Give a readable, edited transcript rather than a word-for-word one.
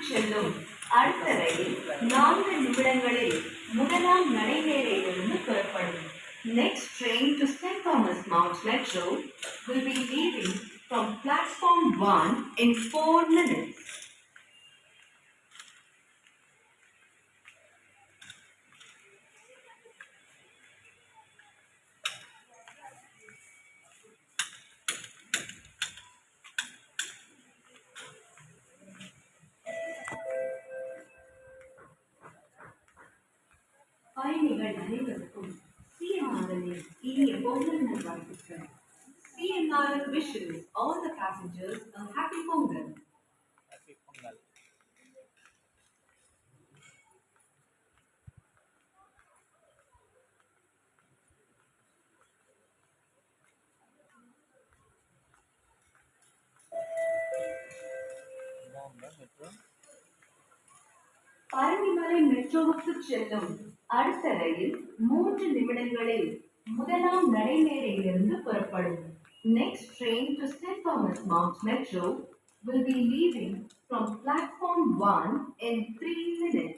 செல்லும் அடுத்த ரயில் 4 நிமிடங்களில் முதலாம் நடைமேடையிலிருந்து புறப்படும். Next train to St. Thomas Mount Metro will be leaving from platform 1 in 4 minutes. பயணிகள் அனைவருக்கும் CMRனின் இனிய பொங்கல் நல்வாழ்த்துக்கள். CMRN wishes all the passengers a happy Pongal. Happy Pongal. Parangimalai மெட்ரோவுக்கு செல்லும் அடுத்த ரயில் 3 நிமிடங்களில் முதலாம் நடைமேடையிலிருந்து புறப்படும். Next train to St. Thomas Mount Metro will be leaving from platform 1 in 3 minutes.